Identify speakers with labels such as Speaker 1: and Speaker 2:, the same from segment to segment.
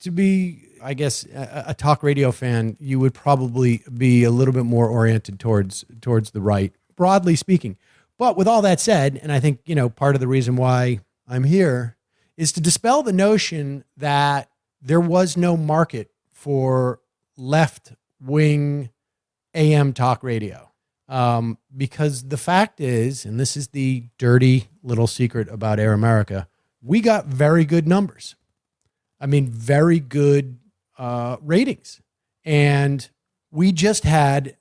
Speaker 1: to be, I guess, a talk radio fan, you would probably be a little bit more oriented towards the right, broadly speaking. But with all that said, and I think, part of the reason why I'm here is to dispel the notion that there was no market for left-wing AM talk radio. Because the fact is, and this is the dirty little secret about Air America, we got very good numbers. I mean, very good ratings. And we just had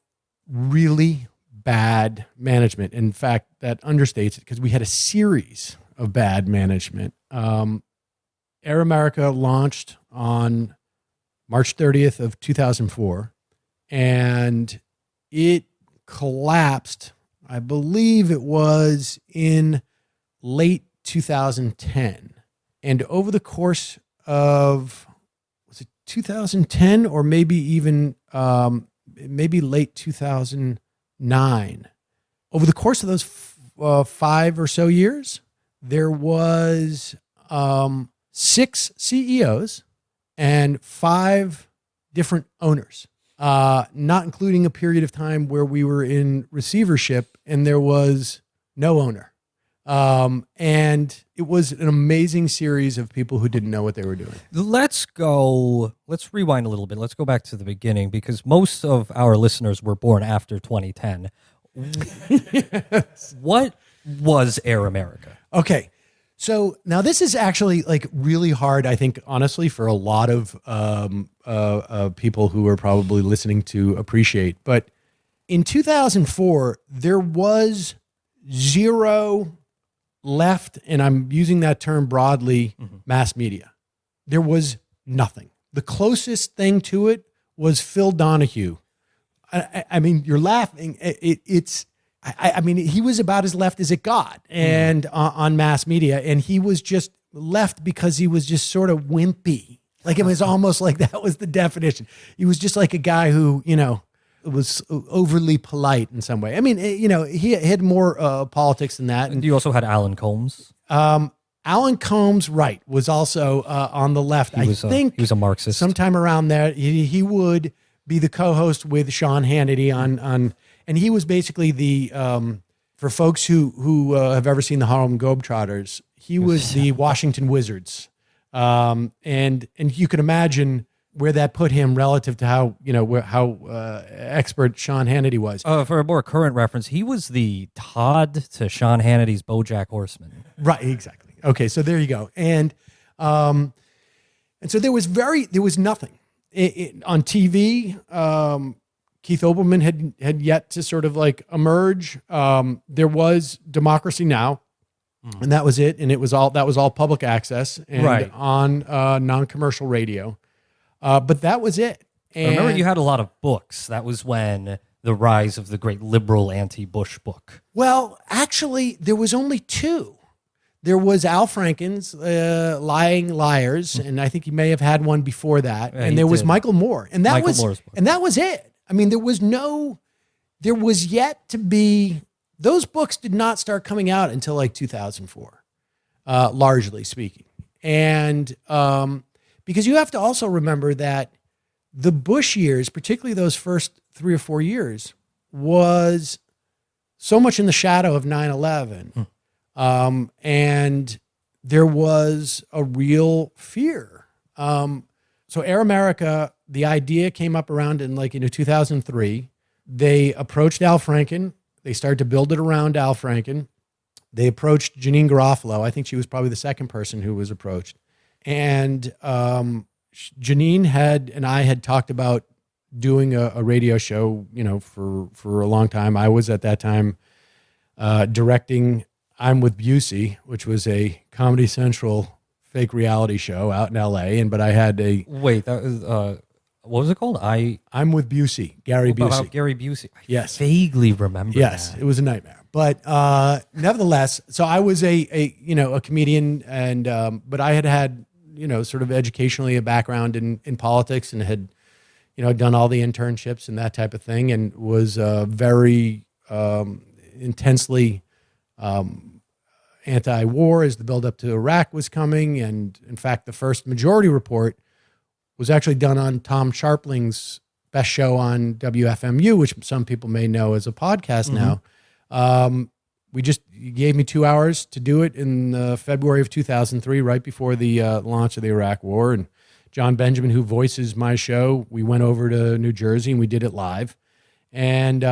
Speaker 1: really bad management. In fact, that understates it because we had a series of bad management. Air America launched on March 30th of 2004, and it collapsed, I believe it was in late 2010. And over the course of, was it 2010 or maybe even maybe late 2009, over the course of those 5 or so years, there was 6 CEOs and 5 different owners, not including a period of time where we were in receivership and there was no owner. And it was an amazing series of people who didn't know what they were doing.
Speaker 2: Let's rewind a little bit. Let's go back to the beginning because most of our listeners were born after 2010. Yes. What was Air America?
Speaker 1: Okay. So now this is actually like really hard, I think, honestly, for a lot of people who are probably listening to appreciate. But in 2004, there was zero left, and I'm using that term broadly, mass media. There was nothing. The closest thing to it was Phil Donahue. I mean, you're laughing. I mean, he was about as left as it got, and on mass media, and he was just left because he was just sort of wimpy. Like it was almost like that was the definition. He was just like a guy who, was overly polite in some way. I mean, he had more politics than that.
Speaker 2: And you also had Alan Colmes.
Speaker 1: Alan Colmes, right, was also on the left. I think
Speaker 2: he was a Marxist.
Speaker 1: Sometime around there, he would be the co-host with Sean Hannity on. And he was basically the, for folks who have ever seen the Harlem Globetrotters, he was the Washington Wizards. And you can imagine where that put him relative to how expert Sean Hannity was.
Speaker 2: For a more current reference, he was the Todd to Sean Hannity's BoJack Horseman.
Speaker 1: Right, exactly. Okay, so there you go. And so there was nothing on TV. Keith Olbermann had yet to sort of like emerge. There was Democracy Now!, and that was it. And that was all public access and on non-commercial radio. But that was it. And
Speaker 2: I remember you had a lot of books. That was when the rise of the great liberal anti-Bush book.
Speaker 1: Well, actually, there was only 2. There was Al Franken's Lying Liars, and I think he may have had one before that. Yeah, and there was Michael Moore, and that was it. I mean, there was yet to be, those books did not start coming out until like 2004, largely speaking. And because you have to also remember that the Bush years, particularly those first 3 or 4 years, was so much in the shadow of 9/11. And there was a real fear. So Air America, the idea came up around in 2003. They approached Al Franken. They started to build it around Al Franken. They approached Janine Garofalo. I think she was probably the second person who was approached. And Janine and I had talked about doing a radio show, for a long time. I was at that time directing I'm with Busey, which was a Comedy Central fake reality show out in LA. But I had a...
Speaker 2: Wait, that was... what was it called?
Speaker 1: I'm with Busey, Gary Busey.
Speaker 2: About Gary Busey.
Speaker 1: Yes.
Speaker 2: I vaguely remember
Speaker 1: that. It was a nightmare. But nevertheless, so I was a comedian, and but I had sort of educationally a background in politics, and had done all the internships and that type of thing, and was very intensely anti-war as the buildup to Iraq was coming. And in fact, the first majority report was actually done on Tom Sharpling's best show on WFMU, which some people may know as a podcast now. You gave me 2 hours to do it in February of 2003, right before the launch of the Iraq War. And John Benjamin, who voices my show, we went over to New Jersey and we did it live. And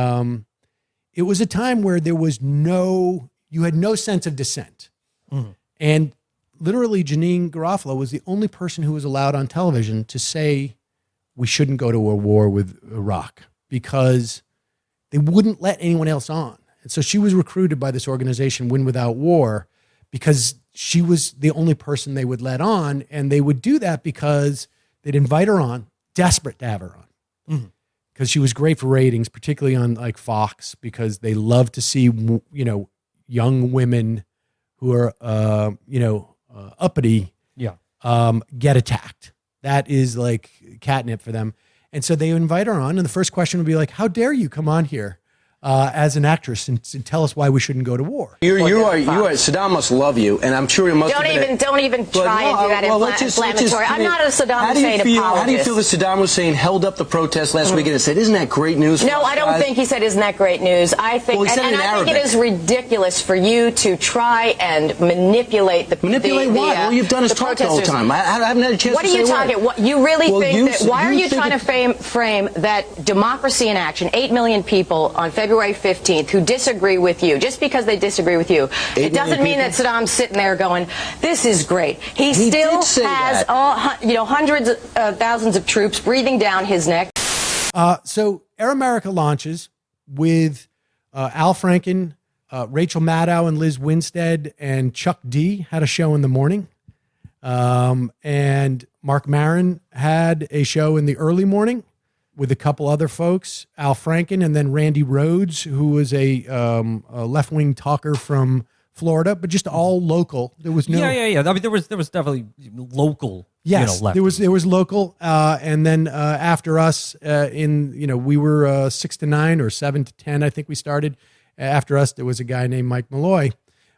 Speaker 1: it was a time where you had no sense of dissent. And literally Janine Garofalo was the only person who was allowed on television to say we shouldn't go to a war with Iraq because they wouldn't let anyone else on. And so she was recruited by this organization, Win Without War, because she was the only person they would let on. And they would do that because they'd invite her on, desperate to have her on. Because she was great for ratings, particularly on like Fox, because they love to see, young women who are, uppity, get attacked. That is like catnip for them. And so they invite her on. And the first question would be like, how dare you come on here as an actress and tell us why we shouldn't go to war?
Speaker 3: You are. Saddam must love you, and I'm sure he must.
Speaker 4: Don't even try and do that inflammatory. I'm not a Saddam Hussein apologist.
Speaker 3: How do you feel that Saddam Hussein held up the protest last weekend and said, "Isn't that great news?"
Speaker 4: No, I don't think he said, "Isn't that great news?" I think,
Speaker 3: well,
Speaker 4: I think it is ridiculous for you to try and manipulate the
Speaker 3: manipulate what? All you've done is talk the whole time. I haven't had a chance.
Speaker 4: What are you talking? What you really think that? Why are you trying to frame that democracy in action? 8 million people on February 15th who disagree with you, just because they disagree with you, it doesn't mean that Saddam's sitting there going, "This is great." He still has hundreds of thousands of troops breathing down his neck.
Speaker 1: So Air America launches with Al Franken, Rachel Maddow, and Liz Winstead, and Chuck D had a show in the morning, and Mark Maron had a show in the early morning with a couple other folks, Al Franken, and then Randy Rhodes, who was a left-wing talker from Florida, but just all local. There was no...
Speaker 2: Yeah. I mean, there was definitely local,
Speaker 1: yes,
Speaker 2: left.
Speaker 1: there was local. And then after us, we were 6 to 9 or 7 to 10, I think we started. After us, there was a guy named Mike Malloy,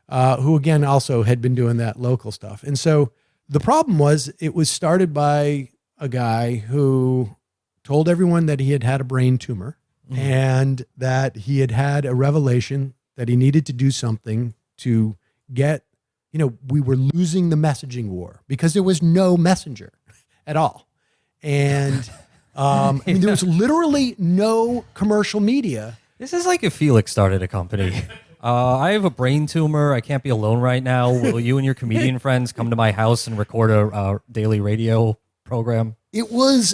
Speaker 1: who, again, also had been doing that local stuff. And so the problem was it was started by a guy who told everyone that he had had a brain tumor and that he had had a revelation that he needed to do something to get, we were losing the messaging war because there was no messenger at all. And there was literally no commercial media.
Speaker 2: This is like if Felix started a company. I have a brain tumor. I can't be alone right now. Will you and your comedian friends come to my house and record a daily radio program?
Speaker 1: It was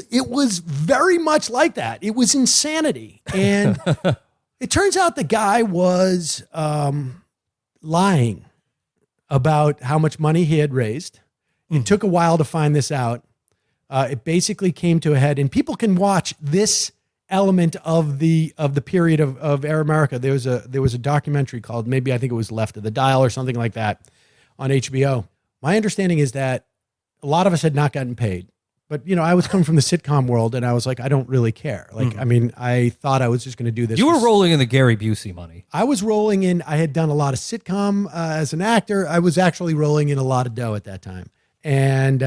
Speaker 1: very much like that. It was insanity. And it turns out the guy was lying about how much money he had raised. It took a while to find this out. It basically came to a head, and people can watch this element of the period of Air America. There was a documentary called, maybe I think it was Left of the Dial or something like that, on HBO. My understanding is that a lot of us had not gotten paid. But, I was coming from the sitcom world, and I was like, I don't really care. Like, I mean, I thought I was just going to do this.
Speaker 2: You were rolling in the Gary Busey money.
Speaker 1: I was rolling in. I had done a lot of sitcom as an actor. I was actually rolling in a lot of dough at that time. And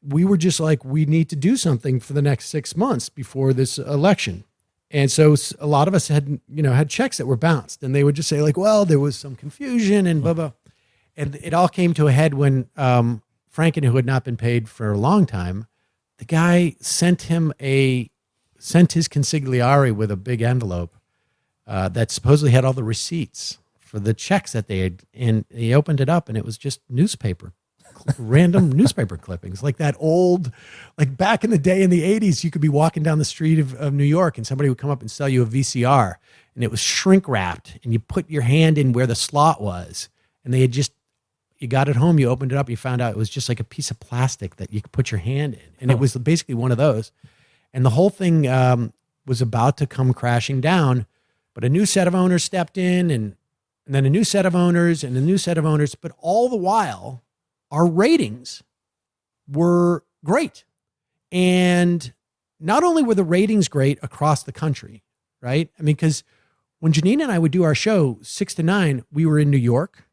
Speaker 1: we were just like, we need to do something for the next 6 months before this election. And so a lot of us had checks that were bounced, and they would just say like, well, there was some confusion and blah, blah. And it all came to a head when Franken, who had not been paid for a long time, the guy sent his consigliere with a big envelope that supposedly had all the receipts for the checks that they had. And he opened it up, and it was just random newspaper clippings, like that old, like back in the day in the 80s, you could be walking down the street of New York, and somebody would come up and sell you a VCR, and it was shrink wrapped, and you put your hand in where the slot was, and they had you got it home, you opened it up, you found out it was just like a piece of plastic that you could put your hand in. And it was basically one of those. And the whole thing was about to come crashing down, but a new set of owners stepped in, and then a new set of owners and a new set of owners. But all the while, our ratings were great. And not only were the ratings great across the country, right? I mean, because when Janine and I would do our show 6 to 9, we were in New York,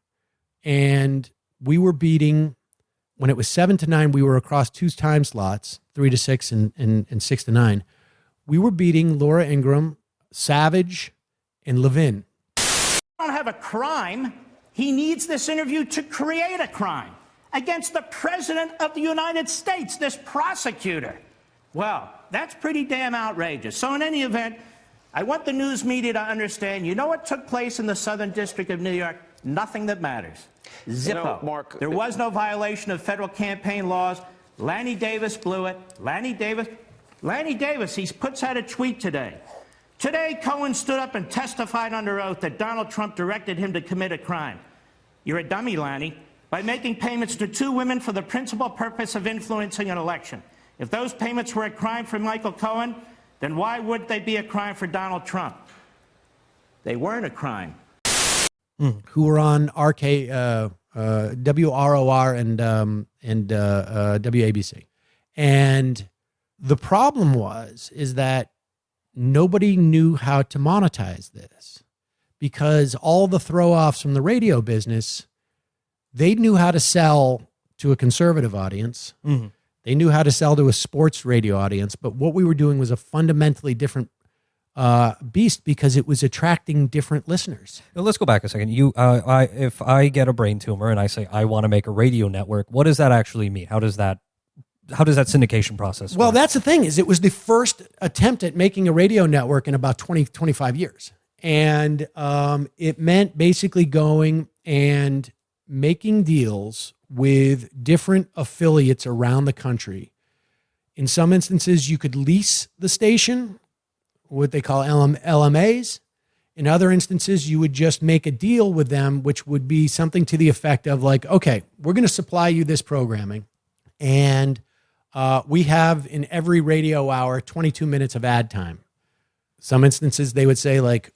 Speaker 1: and we were beating when it was 7 to 9, we were across 2 time slots, 3 to 6 and 6 to 9. We were beating Laura Ingraham, Savage, and Levin.
Speaker 5: Don't have a crime. He needs this interview to create a crime against the president of the United States, this prosecutor. Well, that's pretty damn outrageous. So in any event, I want the news media to understand, you know what took place in the Southern District of New York? Nothing that matters. Zippo.
Speaker 3: Mark,
Speaker 5: there was no violation of federal campaign laws. Lanny Davis blew it. Lanny Davis, he puts out a tweet today. Today, Cohen stood up and testified under oath that Donald Trump directed him to commit a crime. You're a dummy, Lanny, by making payments to 2 women for the principal purpose of influencing an election. If those payments were a crime for Michael Cohen, then why would they be a crime for Donald Trump? They weren't a crime.
Speaker 1: Who were on WROR and WABC. And the problem is that nobody knew how to monetize this, because all the throw-offs from the radio business, they knew how to sell to a conservative audience. Mm-hmm. They knew how to sell to a sports radio audience, but what we were doing was a fundamentally different beast, because it was attracting different listeners.
Speaker 2: Now, let's go back a second. If I get a brain tumor and I say I want to make a radio network, what does that actually mean? How does that syndication process work?
Speaker 1: Well, that's the thing, is it was the first attempt at making a radio network in about 25 years. And it meant basically going and making deals with different affiliates around the country. In some instances, you could lease the station, what they call LMAs. In other instances, you would just make a deal with them, which would be something to the effect of like, okay, we're going to supply you this programming, and we have in every radio hour 22 minutes of ad time. Some instances they would say like,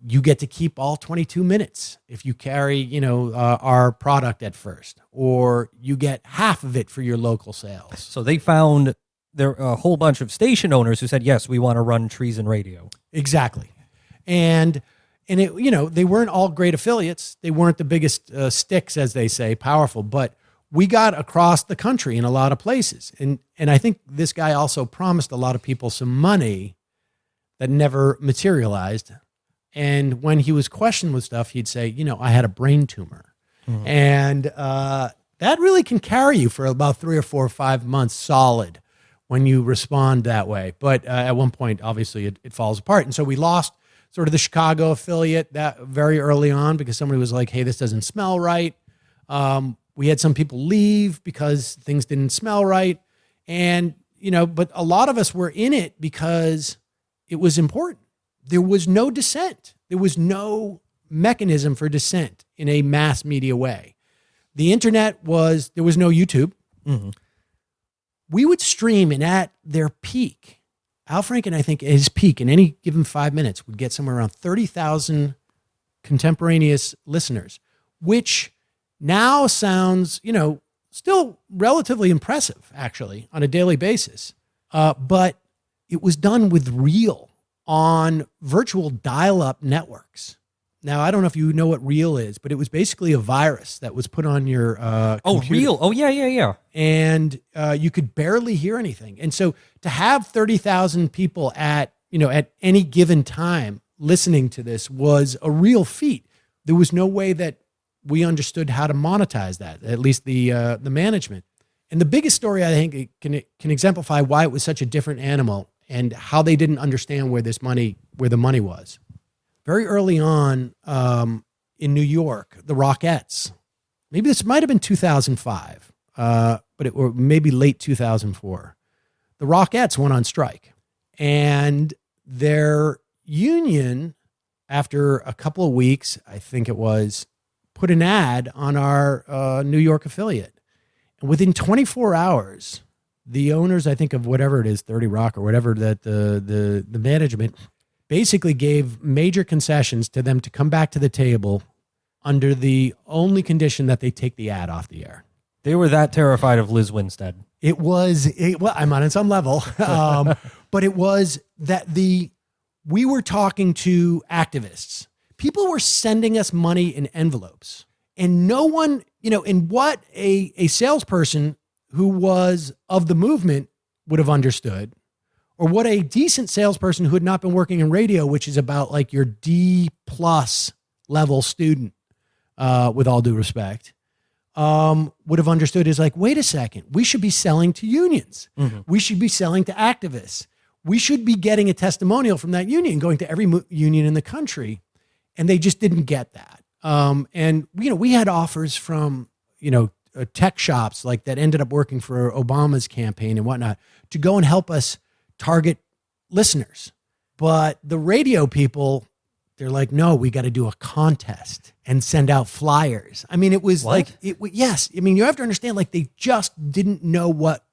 Speaker 1: you get to keep all 22 minutes if you carry, our product at first, or you get half of it for your local sales.
Speaker 2: So they found there a whole bunch of station owners who said, yes, we want to run Treason Radio.
Speaker 1: Exactly. And it, they weren't all great affiliates. They weren't the biggest sticks, as they say, powerful, but we got across the country in a lot of places. And I think this guy also promised a lot of people some money that never materialized. And when he was questioned with stuff, he'd say, I had a brain tumor. Mm-hmm. And that really can carry you for about 3 or 4 or 5 months solid when you respond that way. But at one point, obviously, it falls apart. And so we lost sort of the Chicago affiliate that very early on, because somebody was like, hey, this doesn't smell right. We had some people leave because things didn't smell right. And, but a lot of us were in it because it was important. There was no dissent. There was no mechanism for dissent in a mass media way. The internet there was no YouTube. Mm-hmm. We would stream, and at their peak, Al Franken, I think, at his peak in any given 5 minutes would get somewhere around 30,000 contemporaneous listeners, which now sounds, still relatively impressive, actually, on a daily basis. But it was done with reel on virtual dial-up networks. Now, I don't know if you know what reel is, but it was basically a virus that was put on your computer.
Speaker 2: Oh, reel. Oh, yeah.
Speaker 1: And you could barely hear anything. And so to have 30,000 people at any given time listening to this was a real feat. There was no way that we understood how to monetize that, at least the management. And the biggest story, I think, can exemplify why it was such a different animal and how they didn't understand where the money was. Very early on in New York, the Rockettes, maybe this might have been 2005, or maybe late 2004. The Rockettes went on strike, and their union, after a couple of weeks, I think it was, put an ad on our New York affiliate. And within 24 hours, the owners, I think, of whatever it is, 30 Rock or whatever, that the management basically gave major concessions to them to come back to the table under the only condition that they take the ad off the air.
Speaker 2: They were that terrified of Liz Winstead.
Speaker 1: Well, I'm on some level, but it was that we were talking to activists. People were sending us money in envelopes, and no one and what a salesperson who was of the movement would have understood, or what a decent salesperson who had not been working in radio, which is about like your D+ level student, with all due respect, would have understood is like, wait a second, we should be selling to unions. Mm-hmm. We should be selling to activists. We should be getting a testimonial from that union, going to every union in the country. And they just didn't get that. And we had offers from, tech shops like that ended up working for Obama's campaign and whatnot to go and help us target listeners. But the radio people, they're like, no, we got to do a contest and send out flyers. I mean, it was what? Yes. I mean, you have to understand, like, they just didn't know what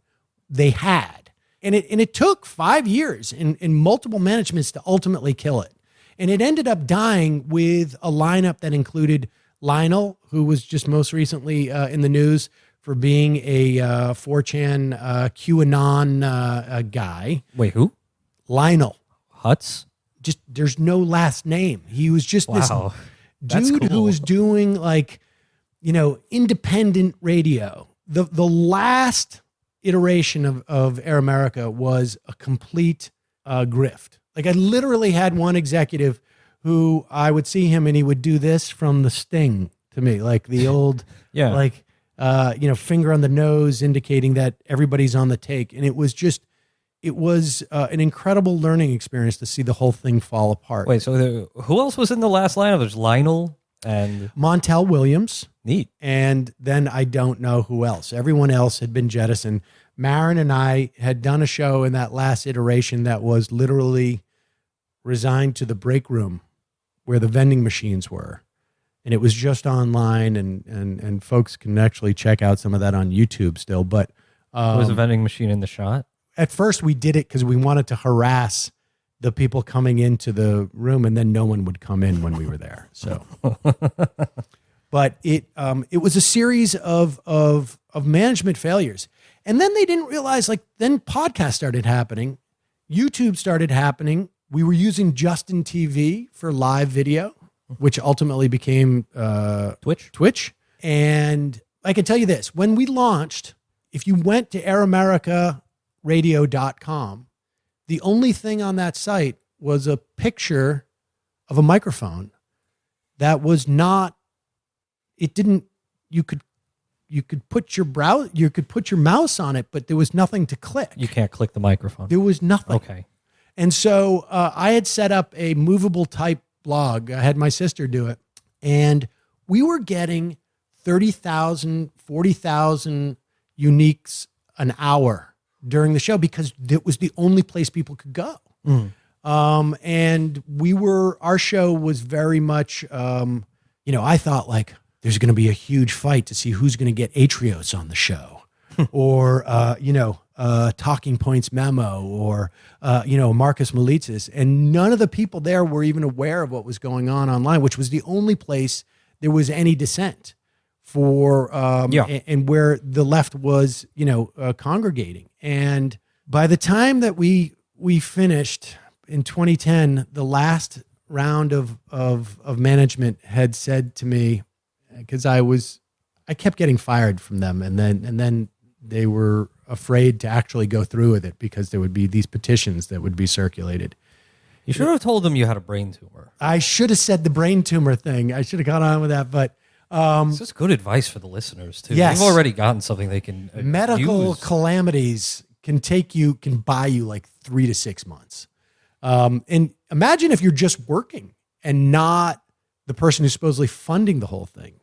Speaker 1: they had. And it took 5 years in multiple managements to ultimately kill it. And it ended up dying with a lineup that included Lionel, who was just most recently in the news for being a 4chan QAnon guy.
Speaker 2: Wait, who?
Speaker 1: Lionel
Speaker 2: Hutz?
Speaker 1: Just there's no last name. He was just this dude
Speaker 2: cool.
Speaker 1: who was doing like, independent radio. The last iteration of Air America was a complete grift. Like I literally had one executive who I would see him and he would do this from The Sting to me, like the old, finger on the nose indicating that everybody's on the take. And it was an incredible learning experience to see the whole thing fall apart.
Speaker 2: Wait, so who else was in the last lineup? There's Lionel and
Speaker 1: Montel Williams.
Speaker 2: Neat.
Speaker 1: And then I don't know who else. Everyone else had been jettisoned. Marin and I had done a show in that last iteration that was literally resigned to the break room where the vending machines were. And it was just online and folks can actually check out some of that on YouTube still. But
Speaker 2: was a vending machine in the shot?
Speaker 1: At first we did it because we wanted to harass the people coming into the room, and then no one would come in when we were there. So, but it was a series of management failures. And then they didn't realize, then podcasts started happening. YouTube started happening. We were using Justin TV for live video, which ultimately became Twitch. And I can tell you this, when we launched, if you went to airamerica.radio.com, the only thing on that site was a picture of a microphone that was not, you could put your mouse on it, but there was nothing to click.
Speaker 2: You can't click the microphone.
Speaker 1: There was nothing.
Speaker 2: Okay.
Speaker 1: And so I had set up a movable type blog. I had my sister do it. And we were getting 30,000, 40,000 uniques an hour during the show because it was the only place people could go. Mm. And our show was very much, I thought like there's going to be a huge fight to see who's going to get Atrios on the show or, Talking Points Memo or, Marcus Malitzis. And none of the people there were even aware of what was going on online, which was the only place there was any dissent for, and where the left was, congregating. And by the time that we finished in 2010, the last round of management had said to me, because I kept getting fired from them, and then they were afraid to actually go through with it because there would be these petitions that would be circulated.
Speaker 2: You should have told them you had a brain tumor.
Speaker 1: I should have said the brain tumor thing. I should have gone on with that, but
Speaker 2: this is good advice for the listeners too.
Speaker 1: Yes.
Speaker 2: They've already gotten something they can
Speaker 1: medical
Speaker 2: use.
Speaker 1: Calamities can buy you like 3 to 6 months. And imagine if you're just working and not the person who's supposedly funding the whole thing.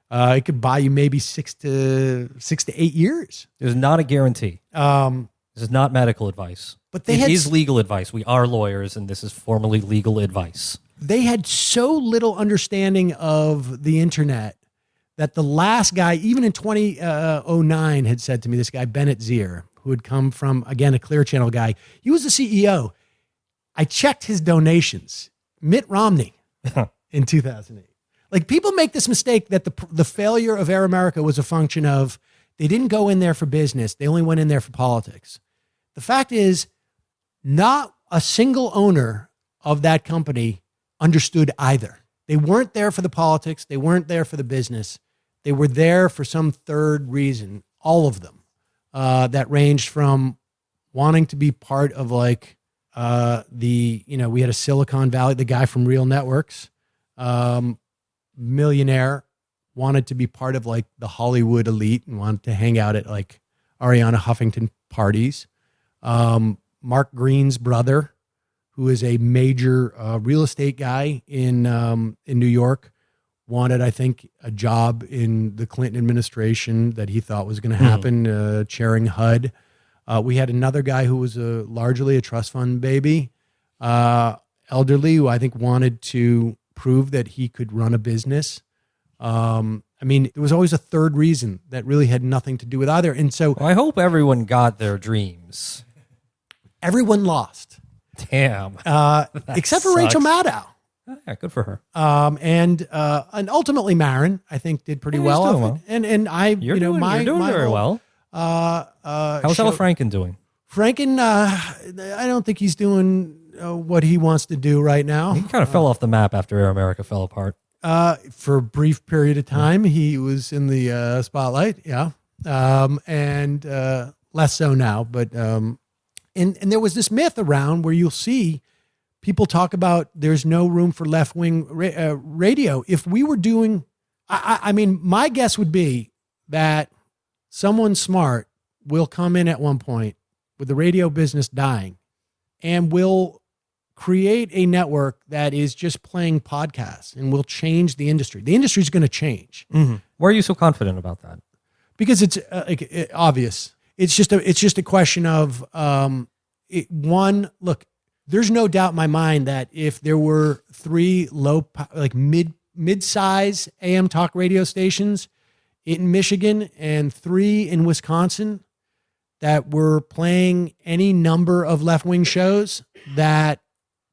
Speaker 1: It could buy you maybe 6 to 8 years.
Speaker 2: It is not a guarantee. This is not medical advice. But it is legal advice. We are lawyers, and this is formally legal advice.
Speaker 1: They had so little understanding of the internet that the last guy, even in 2009, had said to me, this guy, Bennett Zier, who had come from, again, a Clear Channel guy. He was the CEO. I checked his donations. Mitt Romney in 2008. Like, people make this mistake that the failure of Air America was a function of they didn't go in there for business. They only went in there for politics. The fact is, not a single owner of that company understood either. They weren't there for the politics. They weren't there for the business. They were there for some third reason, all of them, that ranged from wanting to be part of like we had a Silicon Valley, the guy from Real Networks, millionaire, wanted to be part of like the Hollywood elite and wanted to hang out at like Ariana Huffington parties. Mark Green's brother, who is a major real estate guy in New York, wanted, I think, a job in the Clinton administration that he thought was going to happen, chairing HUD. We had another guy who was largely a trust fund baby, elderly, who I think wanted to prove that he could run a business. I mean, there was always a third reason that really had nothing to do with either. And so
Speaker 2: Well, I hope everyone got their dreams.
Speaker 1: everyone lost,
Speaker 2: Damn.
Speaker 1: except for Rachel
Speaker 2: sucks.
Speaker 1: Maddow.
Speaker 2: Yeah, good for her.
Speaker 1: And ultimately Marin, I think, did pretty
Speaker 2: Yeah, he's
Speaker 1: well.
Speaker 2: doing
Speaker 1: off
Speaker 2: well.
Speaker 1: it. And I,
Speaker 2: You're doing
Speaker 1: my
Speaker 2: very
Speaker 1: whole,
Speaker 2: well. How's
Speaker 1: show-
Speaker 2: Ella Franken doing?
Speaker 1: Franken, I don't think he's doing what he wants to do right now.
Speaker 2: He kind of fell off the map after Air America fell apart.
Speaker 1: For a brief period of time, he was in the spotlight. Yeah. And less so now, but, and there was this myth around where you'll see people talk about there's no room for left-wing radio. If we were doing, I mean, my guess would be that someone smart will come in at one point with the radio business dying and will create a network that is just playing podcasts and will change the industry. The industry is going to change
Speaker 2: Why are you so confident about that?
Speaker 1: because it's obvious. It's just a question of one. Look, there's no doubt in my mind that if there were 3 mid-size AM talk radio stations in Michigan and 3 in Wisconsin that were playing any number of left-wing shows, that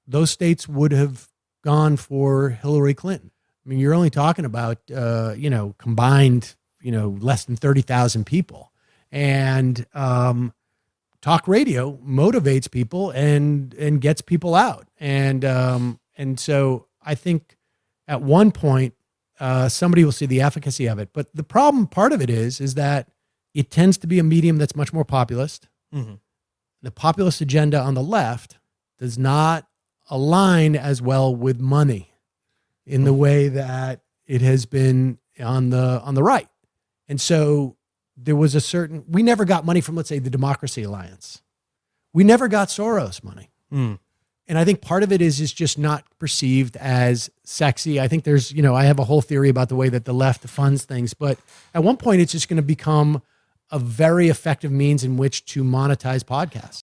Speaker 1: those states would have gone for Hillary Clinton. I mean, you're only talking about, combined, less than 30,000 people. And talk radio motivates people and gets people out. And so I think at one point, somebody will see the efficacy of it. But the problem, part of it is that it tends to be a medium that's much more populist. The populist agenda on the left does not align as well with money in the way that it has been on the right. And so there was we never got money from, let's say, the Democracy Alliance. We never got Soros money. And I think part of it is just not perceived as sexy. I think there's, I have a whole theory about the way that the left funds things, but at one point it's just going to become a very effective means in which to monetize podcasts.